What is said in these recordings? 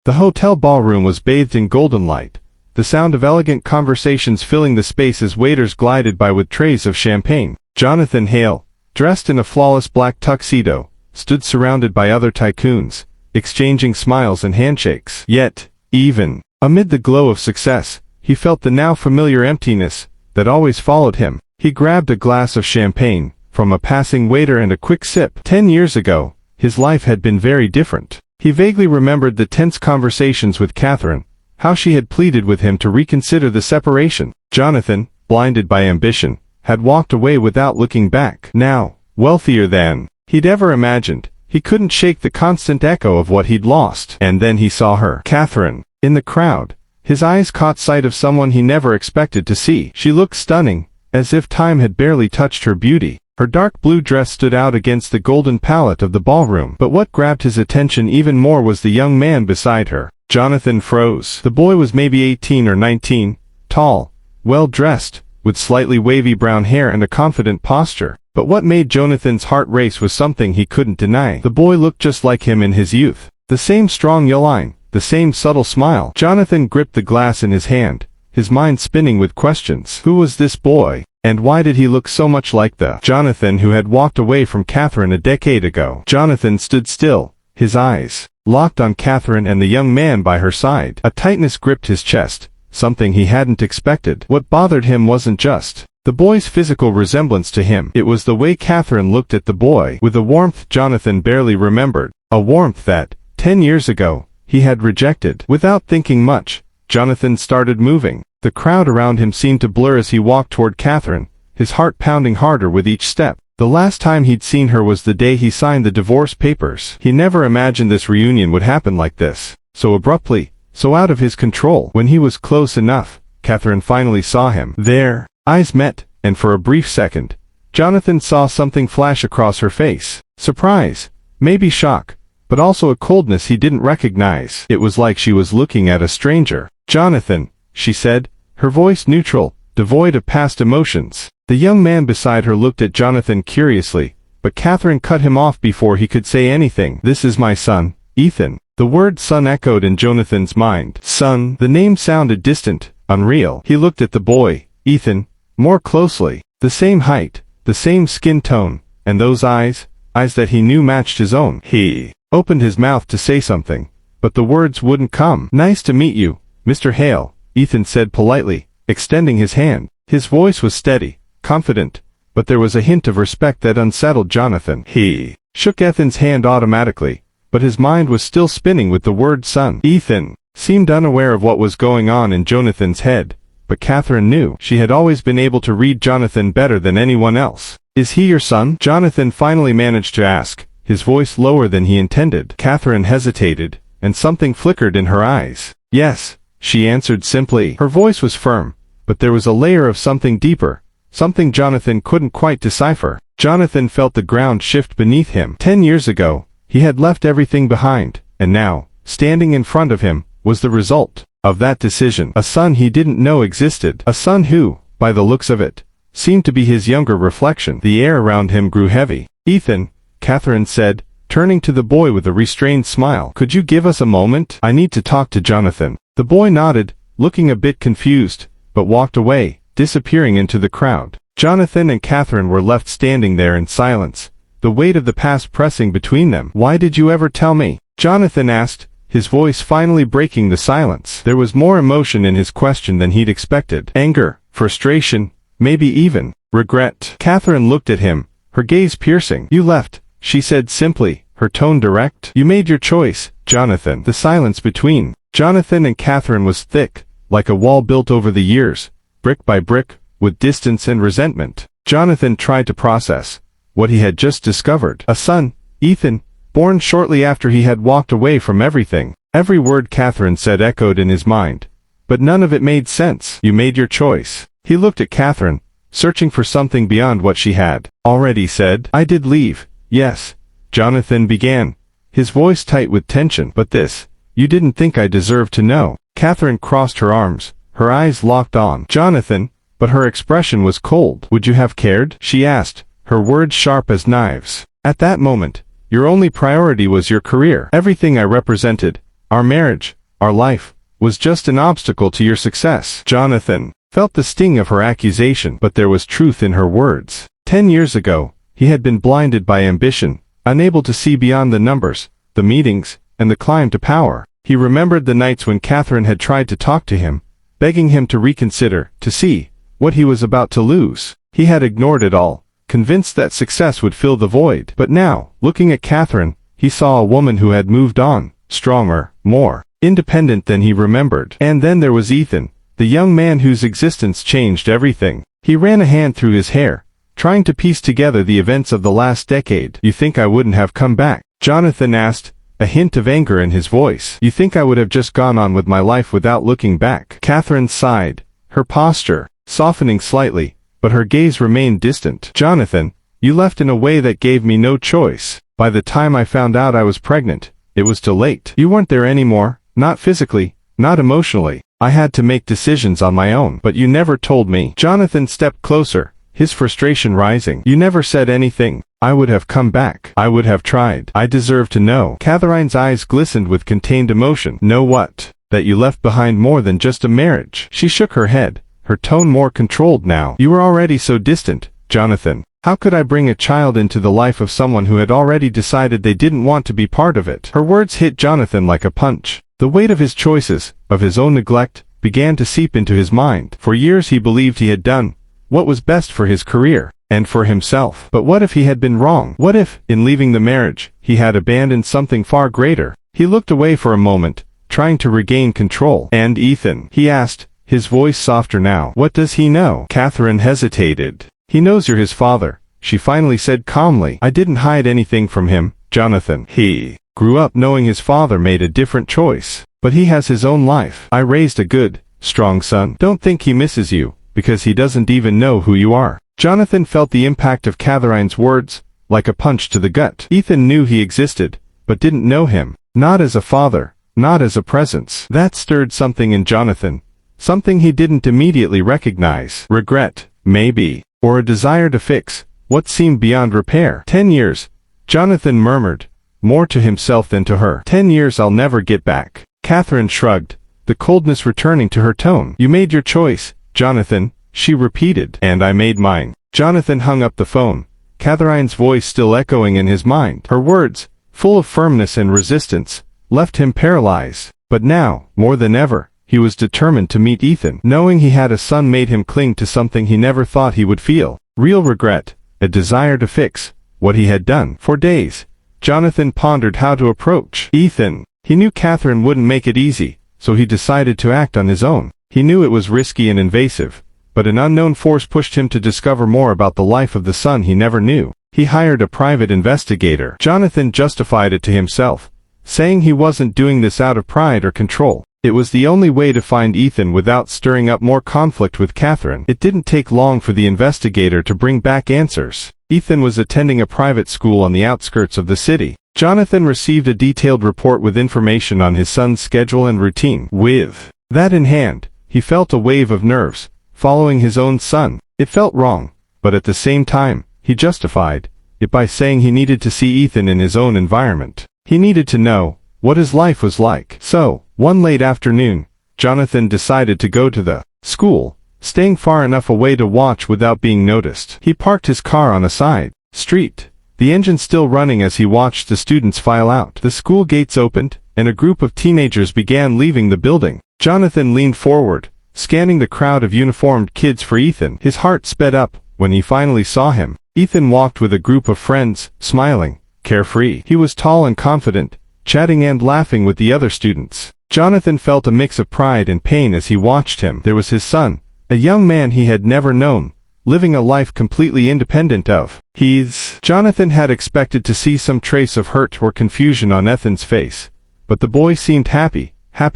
The hotel ballroom was bathed in golden light, the sound of elegant conversations filling the space as waiters glided by with trays of champagne. Jonathan Hale, dressed in a flawless black tuxedo, stood surrounded by other tycoons, exchanging smiles and handshakes. Yet, even amid the glow of success, he felt the now familiar emptiness that always followed him. He grabbed a glass of champagne from a passing waiter and a quick sip. 10 years ago, his life had been very different. He vaguely remembered the tense conversations with Catherine, how she had pleaded with him to reconsider the separation. Jonathan, blinded by ambition, had walked away without looking back. Now, wealthier than he'd ever imagined, he couldn't shake the constant echo of what he'd lost. And then he saw her, Catherine, in the crowd. His eyes caught sight of someone he never expected to see. She looked stunning, as if time had barely touched her beauty. Her dark blue dress stood out against the golden palette of the ballroom. But what grabbed his attention even more was the young man beside her. Jonathan froze. The boy was maybe 18 or 19, tall, well-dressed, with slightly wavy brown hair and a confident posture. But what made Jonathan's heart race was something he couldn't deny. The boy looked just like him in his youth. The same strong line, the same subtle smile. Jonathan gripped the glass in his hand, his mind spinning with questions. Who was this boy? And why did he look so much like the Jonathan who had walked away from Catherine a decade ago? Jonathan stood still, his eyes locked on Catherine and the young man by her side. A tightness gripped his chest, something he hadn't expected. What bothered him wasn't just the boy's physical resemblance to him. It was the way Catherine looked at the boy, with a warmth Jonathan barely remembered, a warmth that, 10 years ago, he had rejected. Without thinking much, Jonathan started moving. The crowd around him seemed to blur as he walked toward Catherine, his heart pounding harder with each step. The last time he'd seen her was the day he signed the divorce papers. He never imagined this reunion would happen like this, so abruptly, so out of his control. When he was close enough, Catherine finally saw him. Their eyes met, and for a brief second, Jonathan saw something flash across her face. Surprise, maybe shock, but also a coldness he didn't recognize. It was like she was looking at a stranger. Jonathan, she said, her voice neutral, devoid of past emotions. The young man beside her looked at Jonathan curiously, but Catherine cut him off before he could say anything. This is my son, Ethan. The word son echoed in Jonathan's mind. Son. The name sounded distant, unreal. He looked at the boy, Ethan, more closely. The same height, the same skin tone, and those eyes that he knew matched his own. He opened his mouth to say something, but the words wouldn't come. Nice to meet you, Mr. Hale, Ethan said politely, extending his hand. His voice was steady, confident, but there was a hint of respect that unsettled Jonathan. He shook Ethan's hand automatically, but his mind was still spinning with the word son. Ethan seemed unaware of what was going on in Jonathan's head, but Catherine knew. She had always been able to read Jonathan better than anyone else. Is he your son? Jonathan finally managed to ask, his voice lower than he intended. Catherine hesitated, and something flickered in her eyes. Yes, she answered simply. Her voice was firm, but there was a layer of something deeper, something Jonathan couldn't quite decipher. Jonathan felt the ground shift beneath him. 10 years ago, he had left everything behind, and now, standing in front of him, was the result of that decision. A son he didn't know existed. A son who, by the looks of it, seemed to be his younger reflection. The air around him grew heavy. Ethan, Catherine said, turning to the boy with a restrained smile. Could you give us a moment? I need to talk to Jonathan. The boy nodded, looking a bit confused, but walked away, disappearing into the crowd. Jonathan and Catherine were left standing there in silence, the weight of the past pressing between them. Why did you ever tell me? Jonathan asked, his voice finally breaking the silence. There was more emotion in his question than he'd expected. Anger, frustration, maybe even regret. Catherine looked at him, her gaze piercing. You left, she said simply, her tone direct. You made your choice, Jonathan. The silence between Jonathan and Catherine was thick, like a wall built over the years, brick by brick, with distance and resentment. Jonathan tried to process what he had just discovered. A son, Ethan, born shortly after he had walked away from everything. Every word Catherine said echoed in his mind, but none of it made sense. You made your choice. He looked at Catherine, searching for something beyond what she had already said. I did leave, yes, Jonathan began, his voice tight with tension. But this, you didn't think I deserved to know. Catherine crossed her arms, her eyes locked on Jonathan, but her expression was cold. Would you have cared? She asked, her words sharp as knives. At that moment, your only priority was your career. Everything I represented, our marriage, our life, was just an obstacle to your success. Jonathan felt the sting of her accusation, but there was truth in her words. 10 years ago, he had been blinded by ambition, unable to see beyond the numbers, the meetings, and the climb to power. He remembered the nights when Catherine had tried to talk to him, begging him to reconsider, to see what he was about to lose. He had ignored it all, convinced that success would fill the void. But now, looking at Catherine, he saw a woman who had moved on, stronger, more independent than he remembered. And then there was Ethan, the young man whose existence changed everything. He ran a hand through his hair, trying to piece together the events of the last decade. "You think I wouldn't have come back?" Jonathan asked, a hint of anger in his voice. "You think I would have just gone on with my life without looking back?" Catherine sighed, her posture softening slightly, but her gaze remained distant. "Jonathan, you left in a way that gave me no choice. By the time I found out I was pregnant, it was too late. You weren't there anymore, not physically, not emotionally. I had to make decisions on my own. But you never told me." Jonathan stepped closer, his frustration rising. "You never said anything. I would have come back. I would have tried. I deserve to know." Catherine's eyes glistened with contained emotion. "Know what? That you left behind more than just a marriage." She shook her head, her tone more controlled now. "You were already so distant, Jonathan. How could I bring a child into the life of someone who had already decided they didn't want to be part of it?" Her words hit Jonathan like a punch. The weight of his choices, of his own neglect, began to seep into his mind. For years he believed he had done what was best for his career, and for himself. But what if he had been wrong? What if, in leaving the marriage, he had abandoned something far greater? He looked away for a moment, trying to regain control. "And Ethan?" he asked, his voice softer now. "What does he know?" Catherine hesitated. "He knows you're his father," she finally said calmly. "I didn't hide anything from him, Jonathan. He grew up knowing his father made a different choice. But he has his own life. I raised a good, strong son. Don't think he misses you, because he doesn't even know who you are." Jonathan felt the impact of Catherine's words, like a punch to the gut. Ethan knew he existed, but didn't know him. Not as a father, not as a presence. That stirred something in Jonathan, something he didn't immediately recognize. Regret, maybe, or a desire to fix what seemed beyond repair. 10 years, Jonathan murmured, more to himself than to her. 10 years I'll never get back. Catherine shrugged, the coldness returning to her tone. "You made your choice, Jonathan," she repeated. "And I made mine." Jonathan hung up the phone, Catherine's voice still echoing in his mind. Her words, full of firmness and resistance, left him paralyzed. But now, more than ever, he was determined to meet Ethan. Knowing he had a son made him cling to something he never thought he would feel. Real regret, a desire to fix what he had done. For days, Jonathan pondered how to approach Ethan. He knew Catherine wouldn't make it easy, so he decided to act on his own. He knew it was risky and invasive, but an unknown force pushed him to discover more about the life of the son he never knew. He hired a private investigator. Jonathan justified it to himself, saying he wasn't doing this out of pride or control. It was the only way to find Ethan without stirring up more conflict with Catherine. It didn't take long for the investigator to bring back answers. Ethan was attending a private school on the outskirts of the city. Jonathan received a detailed report with information on his son's schedule and routine. With that in hand, he felt a wave of nerves, following his own son. It felt wrong, but at the same time, he justified it by saying he needed to see Ethan in his own environment. He needed to know what his life was like. So, one late afternoon, Jonathan decided to go to the school, staying far enough away to watch without being noticed. He parked his car on a side street, the engine still running as he watched the students file out. The school gates opened, and a group of teenagers began leaving the building. Jonathan leaned forward, scanning the crowd of uniformed kids for Ethan. His heart sped up when he finally saw him. Ethan walked with a group of friends, smiling, carefree. He was tall and confident, chatting and laughing with the other students. Jonathan felt a mix of pride and pain as he watched him. There was his son, a young man he had never known, living a life completely independent of his. Jonathan had expected to see some trace of hurt or confusion on Ethan's face, but the boy seemed happy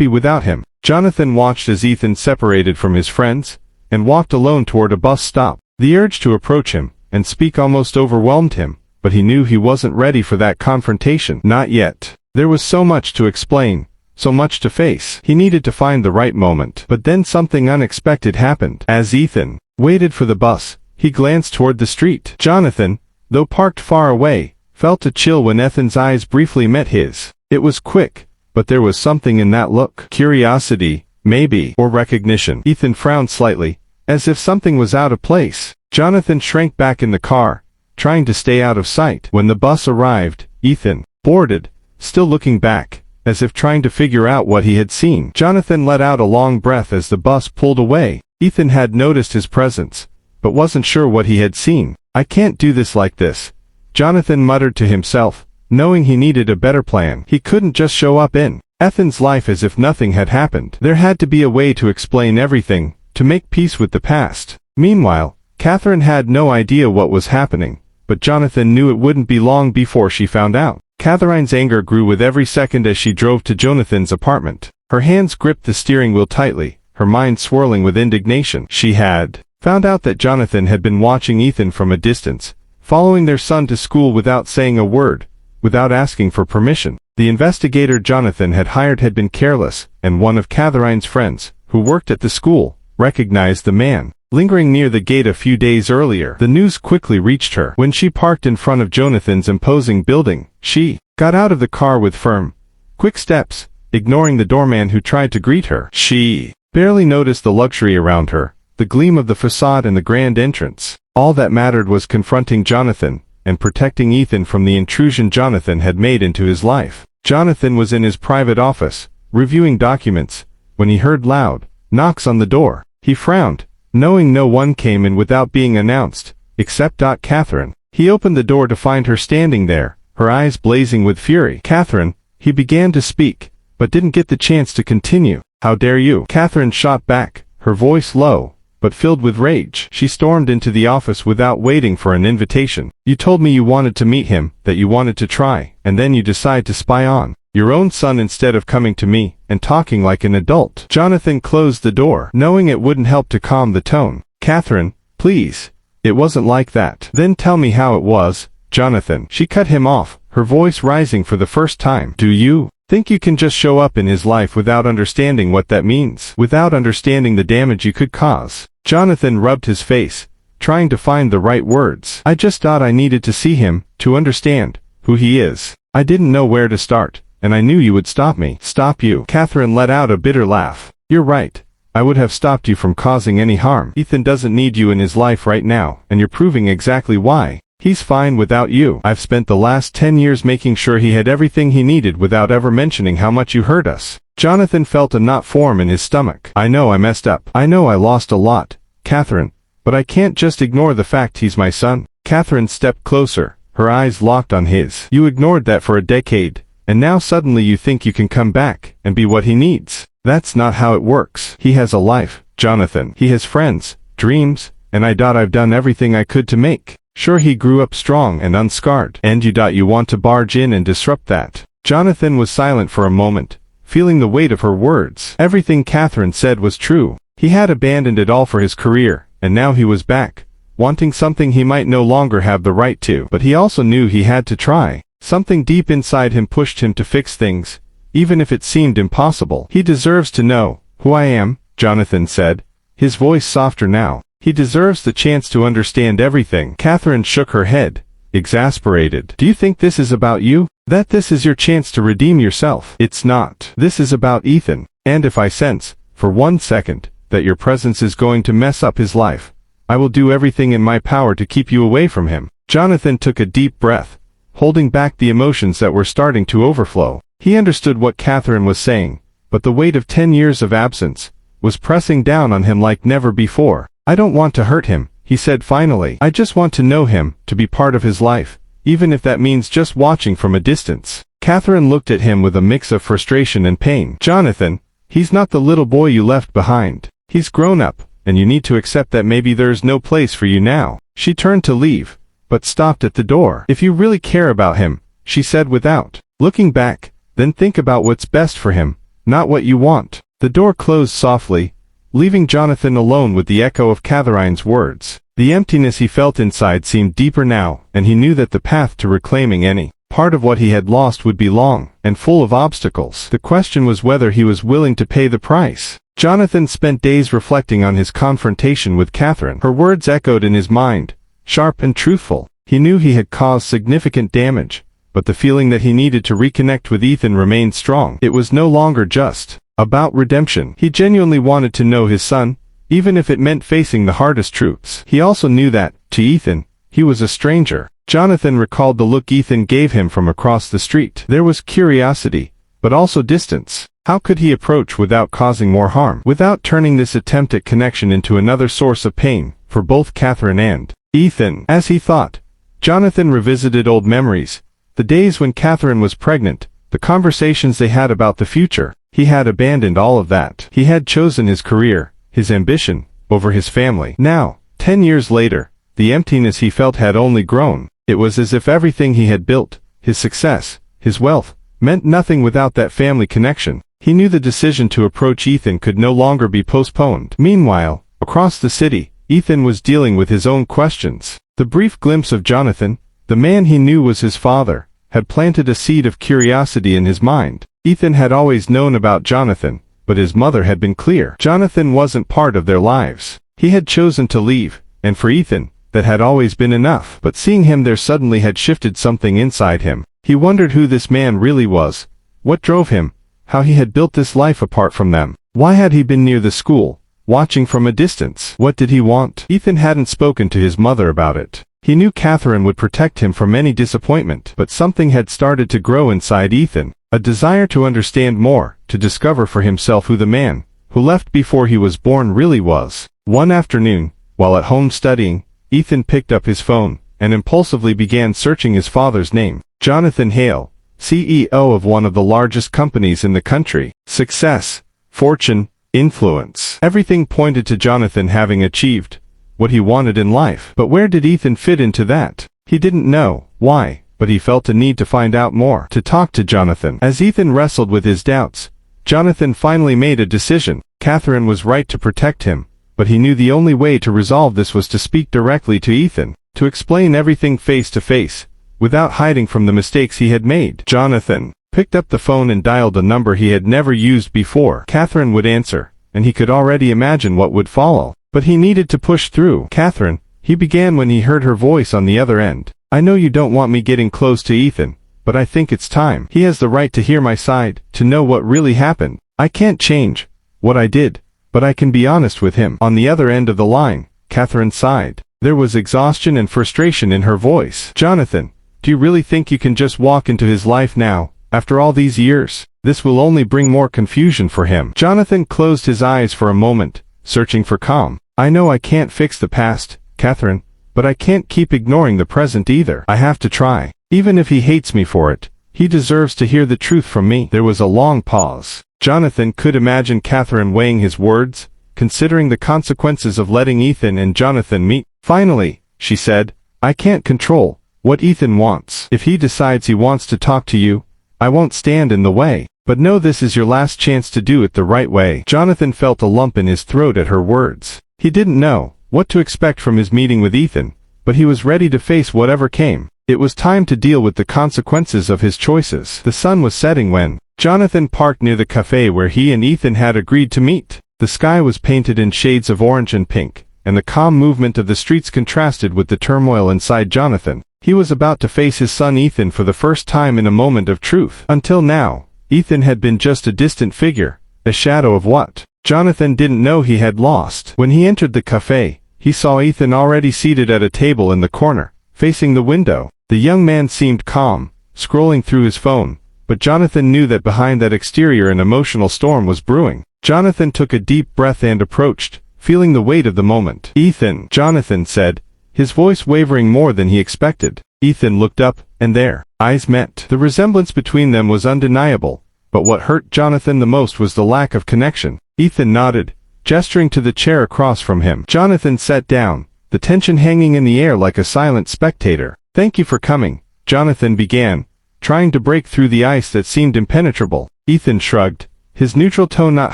without him. Jonathan watched as Ethan separated from his friends, and walked alone toward a bus stop. The urge to approach him and speak almost overwhelmed him, but he knew he wasn't ready for that confrontation. Not yet. There was so much to explain, so much to face. He needed to find the right moment. But then something unexpected happened. As Ethan waited for the bus, he glanced toward the street. Jonathan, though parked far away, felt a chill when Ethan's eyes briefly met his. It was quick, but there was something in that look. Curiosity, maybe, or recognition. Ethan frowned slightly, as if something was out of place. Jonathan shrank back in the car, trying to stay out of sight. When the bus arrived, Ethan boarded, still looking back, as if trying to figure out what he had seen. Jonathan let out a long breath as the bus pulled away. Ethan had noticed his presence, but wasn't sure what he had seen. "I can't do this like this," Jonathan muttered to himself, knowing he needed a better plan. He couldn't just show up in Ethan's life as if nothing had happened. There had to be a way to explain everything, to make peace with the past. Meanwhile, Catherine had no idea what was happening, but Jonathan knew it wouldn't be long before she found out. Catherine's anger grew with every second as she drove to Jonathan's apartment. Her hands gripped the steering wheel tightly, her mind swirling with indignation. She had found out that Jonathan had been watching Ethan from a distance, following their son to school without saying a word, without asking for permission. The investigator Jonathan had hired had been careless, and one of Catherine's friends, who worked at the school, recognized the man lingering near the gate a few days earlier. The news quickly reached her. When she parked in front of Jonathan's imposing building, she got out of the car with firm, quick steps, ignoring the doorman who tried to greet her. She barely noticed the luxury around her, the gleam of the facade and the grand entrance. All that mattered was confronting Jonathan, and protecting Ethan from the intrusion Jonathan had made into his life. Jonathan was in his private office, reviewing documents, when he heard loud knocks on the door. He frowned, knowing no one came in without being announced, except Catherine. He opened the door to find her standing there, her eyes blazing with fury. "Catherine," he began to speak, but didn't get the chance to continue. "How dare you?" Catherine shot back, her voice low, but filled with rage. She stormed into the office without waiting for an invitation. "You told me you wanted to meet him, that you wanted to try, and then you decide to spy on your own son instead of coming to me and talking like an adult." Jonathan closed the door, knowing it wouldn't help to calm the tone. "Catherine, please. It wasn't like that." "Then tell me how it was, Jonathan." She cut him off, her voice rising for the first time. "Do you think you can just show up in his life without understanding what that means? Without understanding the damage you could cause?" Jonathan rubbed his face, trying to find the right words. "I just thought I needed to see him, to understand who he is. I didn't know where to start, and I knew you would stop me." "Stop you?" Catherine let out a bitter laugh. "You're right. I would have stopped you from causing any harm. Ethan doesn't need you in his life right now, and you're proving exactly why. He's fine without you. I've spent the last 10 years making sure he had everything he needed without ever mentioning how much you hurt us." Jonathan felt a knot form in his stomach. "I know I messed up. I know I lost a lot, Catherine, but I can't just ignore the fact he's my son." Catherine stepped closer, her eyes locked on his. "You ignored that for a decade, and now suddenly you think you can come back and be what he needs. That's not how it works. He has a life, Jonathan. He has friends, dreams, and I've done everything I could to make sure he grew up strong and unscarred. And you want to barge in and disrupt that." Jonathan was silent for a moment, feeling the weight of her words. Everything Catherine said was true. He had abandoned it all for his career, and now he was back, wanting something he might no longer have the right to. But he also knew he had to try. Something deep inside him pushed him to fix things, even if it seemed impossible. "He deserves to know who I am," Jonathan said, his voice softer now. "He deserves the chance to understand everything." Catherine shook her head, exasperated. "Do you think this is about you? That this is your chance to redeem yourself? It's not. This is about Ethan. And if I sense, for 1 second, that your presence is going to mess up his life, I will do everything in my power to keep you away from him." Jonathan took a deep breath, holding back the emotions that were starting to overflow. He understood what Catherine was saying, but the weight of 10 years of absence was pressing down on him like never before. "I don't want to hurt him," he said finally. "I just want to know him, to be part of his life, even if that means just watching from a distance." Catherine looked at him with a mix of frustration and pain. "Jonathan, he's not the little boy you left behind. He's grown up, and you need to accept that maybe there's no place for you now." She turned to leave, but stopped at the door. "If you really care about him," she said without looking back, "then think about what's best for him, not what you want." The door closed softly, leaving Jonathan alone with the echo of Catherine's words. The emptiness he felt inside seemed deeper now, and he knew that the path to reclaiming any part of what he had lost would be long and full of obstacles. The question was whether he was willing to pay the price. Jonathan spent days reflecting on his confrontation with Catherine. Her words echoed in his mind, sharp and truthful. He knew he had caused significant damage, but the feeling that he needed to reconnect with Ethan remained strong. It was no longer just about redemption. He genuinely wanted to know his son, even if it meant facing the hardest truths. He also knew that, to Ethan, he was a stranger. Jonathan recalled the look Ethan gave him from across the street. There was curiosity, but also distance. How could he approach without causing more harm, without turning this attempt at connection into another source of pain, for both Catherine and Ethan? As he thought, Jonathan revisited old memories, the days when Catherine was pregnant, the conversations they had about the future. He had abandoned all of that. He had chosen his career, his ambition, over his family. Now, 10 years later, the emptiness he felt had only grown. It was as if everything he had built, his success, his wealth, meant nothing without that family connection. He knew the decision to approach Ethan could no longer be postponed. Meanwhile, across the city, Ethan was dealing with his own questions. The brief glimpse of Jonathan, the man he knew was his father, had planted a seed of curiosity in his mind. Ethan had always known about Jonathan, but his mother had been clear. Jonathan wasn't part of their lives. He had chosen to leave, and for Ethan, that had always been enough. But seeing him there suddenly had shifted something inside him. He wondered who this man really was, what drove him, how he had built this life apart from them. Why had he been near the school, watching from a distance? What did he want? Ethan hadn't spoken to his mother about it. He knew Catherine would protect him from any disappointment, but something had started to grow inside Ethan, a desire to understand more, to discover for himself who the man, who left before he was born, really was. One afternoon, while at home studying, Ethan picked up his phone, and impulsively began searching his father's name. Jonathan Hale, CEO of one of the largest companies in the country. Success, fortune, influence. Everything pointed to Jonathan having achieved what he wanted in life. But where did Ethan fit into that? He didn't know why, but he felt a need to find out more, to talk to Jonathan. As Ethan wrestled with his doubts, Jonathan finally made a decision. Catherine was right to protect him, but he knew the only way to resolve this was to speak directly to Ethan, to explain everything face to face, without hiding from the mistakes he had made. Jonathan picked up the phone and dialed a number he had never used before. Catherine would answer, and he could already imagine what would follow. But he needed to push through. "Catherine," he began when he heard her voice on the other end. "I know you don't want me getting close to Ethan, but I think it's time. He has the right to hear my side, to know what really happened. I can't change what I did, but I can be honest with him." On the other end of the line, Catherine sighed. There was exhaustion and frustration in her voice. "Jonathan, do you really think you can just walk into his life now, after all these years? This will only bring more confusion for him." Jonathan closed his eyes for a moment, searching for calm. "I know I can't fix the past, Catherine, but I can't keep ignoring the present either. I have to try. Even if he hates me for it, he deserves to hear the truth from me." There was a long pause. Jonathan could imagine Catherine weighing his words, considering the consequences of letting Ethan and Jonathan meet. "Finally," she said, "I can't control what Ethan wants. If he decides he wants to talk to you, I won't stand in the way. But know this is your last chance to do it the right way." Jonathan felt a lump in his throat at her words. He didn't know what to expect from his meeting with Ethan, but he was ready to face whatever came. It was time to deal with the consequences of his choices. The sun was setting when Jonathan parked near the cafe where he and Ethan had agreed to meet. The sky was painted in shades of orange and pink, and the calm movement of the streets contrasted with the turmoil inside Jonathan. He was about to face his son Ethan for the first time in a moment of truth. Until now, Ethan had been just a distant figure, a shadow of what Jonathan didn't know he had lost. When he entered the cafe, he saw Ethan already seated at a table in the corner, facing the window. The young man seemed calm, scrolling through his phone, but Jonathan knew that behind that exterior an emotional storm was brewing. Jonathan took a deep breath and approached, feeling the weight of the moment. "Ethan," Jonathan said, his voice wavering more than he expected. Ethan looked up, and their eyes met. The resemblance between them was undeniable, but what hurt Jonathan the most was the lack of connection. Ethan nodded, gesturing to the chair across from him. Jonathan sat down, the tension hanging in the air like a silent spectator. "Thank you for coming," Jonathan began, trying to break through the ice that seemed impenetrable. Ethan shrugged, his neutral tone not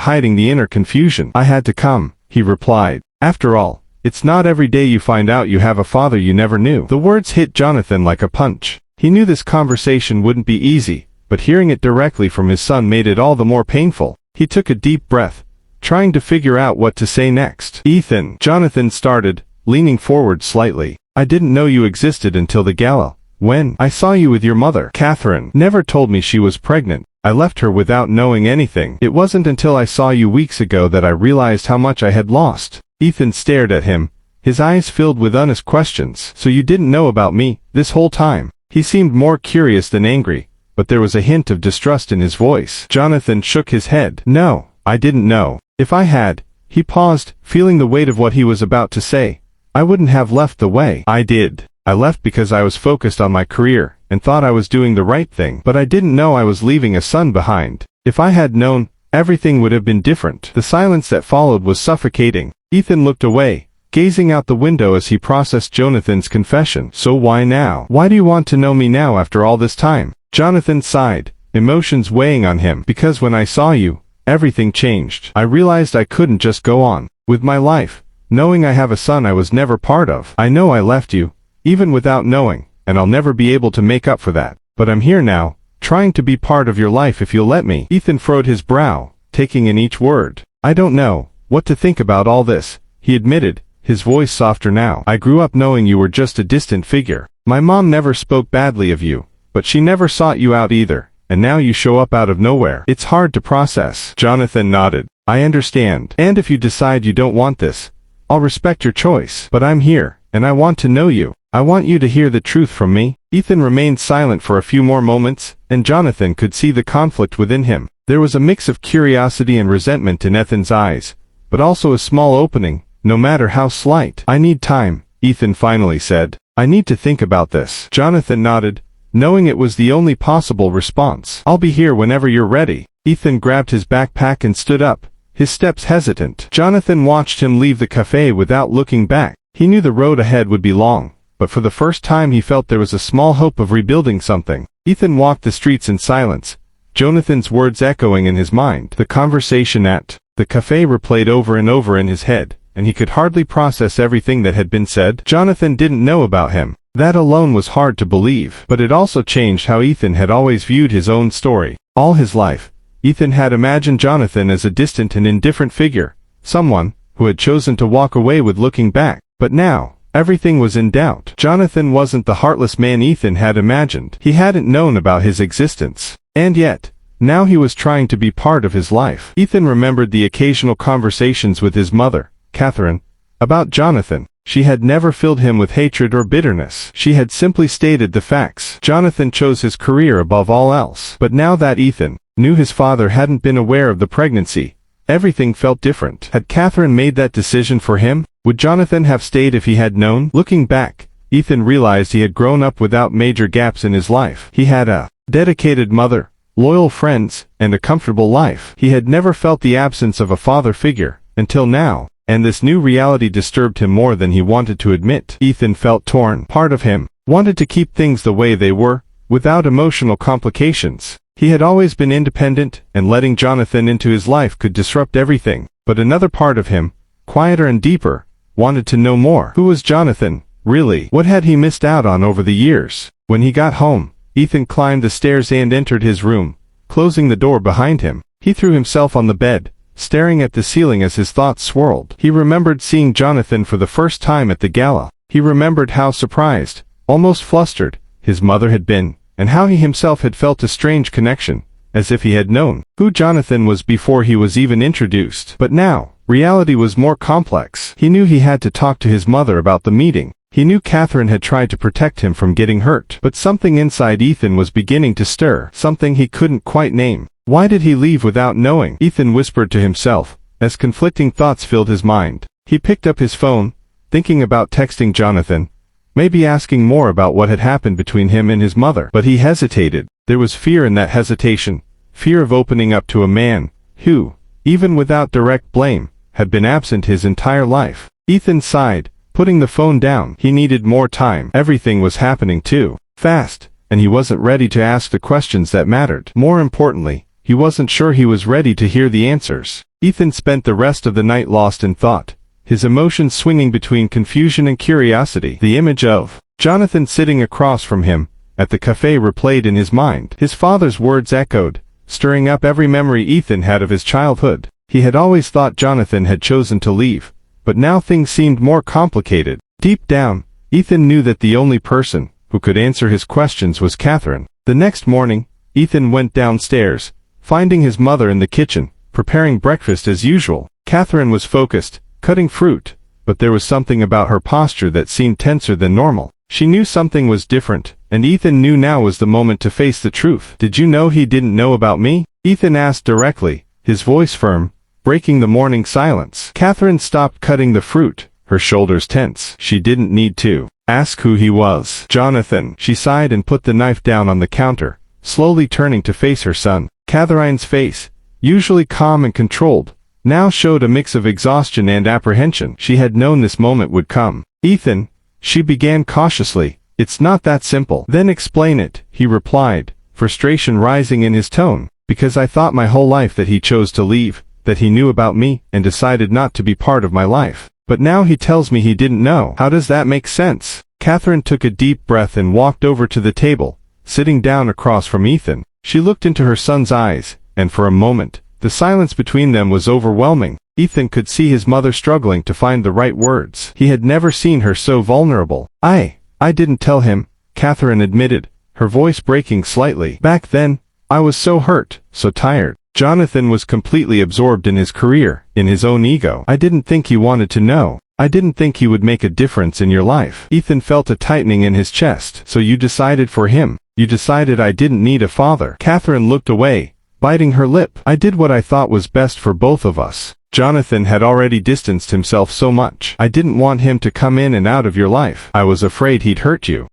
hiding the inner confusion. "I had to come," he replied. "After all, it's not every day you find out you have a father you never knew." The words hit Jonathan like a punch. He knew this conversation wouldn't be easy, but hearing it directly from his son made it all the more painful. He took a deep breath, trying to figure out what to say next. "Ethan," Jonathan started, leaning forward slightly, "I didn't know you existed until the gala. When I saw you with your mother, Catherine never told me she was pregnant. I left her without knowing anything. It wasn't until I saw you weeks ago that I realized how much I had lost. Ethan stared at him, his eyes filled with honest questions. So you didn't know about me, this whole time? He seemed more curious than angry, but there was a hint of distrust in his voice. Jonathan shook his head. No, I didn't know. If I had, he paused, feeling the weight of what he was about to say. I wouldn't have left the way I did. I left because I was focused on my career, and thought I was doing the right thing, but I didn't know I was leaving a son behind. If I had known, everything would have been different. The silence that followed was suffocating. Ethan looked away, gazing out the window as he processed Jonathan's confession. So why now? Why do you want to know me now after all this time? Jonathan sighed, emotions weighing on him. Because when I saw you, everything changed. I realized I couldn't just go on with my life, knowing I have a son I was never part of. I know I left you, even without knowing, and I'll never be able to make up for that. But I'm here now, trying to be part of your life if you'll let me. Ethan furrowed his brow, taking in each word. I don't know what to think about all this, he admitted, his voice softer now. I grew up knowing you were just a distant figure. My mom never spoke badly of you, but she never sought you out either, and now you show up out of nowhere. It's hard to process. Jonathan nodded. I understand. And if you decide you don't want this, I'll respect your choice. But I'm here, and I want to know you. I want you to hear the truth from me. Ethan remained silent for a few more moments, and Jonathan could see the conflict within him. There was a mix of curiosity and resentment in Ethan's eyes, but also a small opening, no matter how slight. I need time, Ethan finally said. I need to think about this. Jonathan nodded, knowing it was the only possible response. I'll be here whenever you're ready. Ethan grabbed his backpack and stood up, his steps hesitant. Jonathan watched him leave the cafe without looking back. He knew the road ahead would be long, but for the first time he felt there was a small hope of rebuilding something. Ethan walked the streets in silence, Jonathan's words echoing in his mind. The conversation at the cafe replayed over and over in his head, and he could hardly process everything that had been said. Jonathan didn't know about him. That alone was hard to believe, but it also changed how Ethan had always viewed his own story. All his life, Ethan had imagined Jonathan as a distant and indifferent figure, someone who had chosen to walk away with looking back. But now, everything was in doubt. Jonathan wasn't the heartless man Ethan had imagined. He hadn't known about his existence. And yet, now he was trying to be part of his life. Ethan remembered the occasional conversations with his mother, Catherine, about Jonathan. She had never filled him with hatred or bitterness. She had simply stated the facts. Jonathan chose his career above all else. But now that Ethan knew his father hadn't been aware of the pregnancy, everything felt different. Had Catherine made that decision for him? Would Jonathan have stayed if he had known? Looking back, Ethan realized he had grown up without major gaps in his life. He had a dedicated mother, loyal friends, and a comfortable life. He had never felt the absence of a father figure, until now, and this new reality disturbed him more than he wanted to admit. Ethan felt torn. Part of him wanted to keep things the way they were, without emotional complications. He had always been independent, and letting Jonathan into his life could disrupt everything. But another part of him, quieter and deeper, wanted to know more. Who was Jonathan, really? What had he missed out on over the years? When he got home, Ethan climbed the stairs and entered his room, closing the door behind him. He threw himself on the bed, staring at the ceiling as his thoughts swirled. He remembered seeing Jonathan for the first time at the gala. He remembered how surprised, almost flustered, his mother had been, and how he himself had felt a strange connection, as if he had known who Jonathan was before he was even introduced. But now, reality was more complex. He knew he had to talk to his mother about the meeting. He knew Catherine had tried to protect him from getting hurt. But something inside Ethan was beginning to stir, something he couldn't quite name. Why did he leave without knowing? Ethan whispered to himself, as conflicting thoughts filled his mind. He picked up his phone, thinking about texting Jonathan, maybe asking more about what had happened between him and his mother. But he hesitated. There was fear in that hesitation, fear of opening up to a man who, even without direct blame, had been absent his entire life. Ethan sighed, putting the phone down. He needed more time. Everything was happening too fast, and he wasn't ready to ask the questions that mattered. More importantly, he wasn't sure he was ready to hear the answers. Ethan spent the rest of the night lost in thought, his emotions swinging between confusion and curiosity. The image of Jonathan sitting across from him at the cafe replayed in his mind. His father's words echoed, stirring up every memory Ethan had of his childhood. He had always thought Jonathan had chosen to leave, but now things seemed more complicated. Deep down, Ethan knew that the only person who could answer his questions was Catherine. The next morning, Ethan went downstairs, finding his mother in the kitchen, preparing breakfast as usual. Catherine was focused, cutting fruit, but there was something about her posture that seemed tenser than normal. She knew something was different, and Ethan knew now was the moment to face the truth. "Did you know he didn't know about me?" Ethan asked directly, his voice firm, breaking the morning silence. Catherine stopped cutting the fruit, her shoulders tense. She didn't need to ask who he was. "Jonathan." She sighed and put the knife down on the counter, slowly turning to face her son. Catherine's face, usually calm and controlled, now showed a mix of exhaustion and apprehension. She had known this moment would come. "Ethan," she began cautiously, "it's not that simple." "Then explain it," he replied, frustration rising in his tone. "Because I thought my whole life that he chose to leave, that he knew about me and decided not to be part of my life. But now he tells me he didn't know. How does that make sense?" Catherine took a deep breath and walked over to the table, sitting down across from Ethan. She looked into her son's eyes, and for a moment, the silence between them was overwhelming. Ethan could see his mother struggling to find the right words. He had never seen her so vulnerable. I didn't tell him," Catherine admitted, her voice breaking slightly. "Back then, I was so hurt, so tired. Jonathan was completely absorbed in his career, in his own ego. I didn't think he wanted to know. I didn't think he would make a difference in your life." Ethan felt a tightening in his chest. "So you decided for him? You decided I didn't need a father?" Catherine looked away, biting her lip. "I did what I thought was best for both of us. Jonathan had already distanced himself so much. I didn't want him to come in and out of your life. I was afraid he'd hurt you."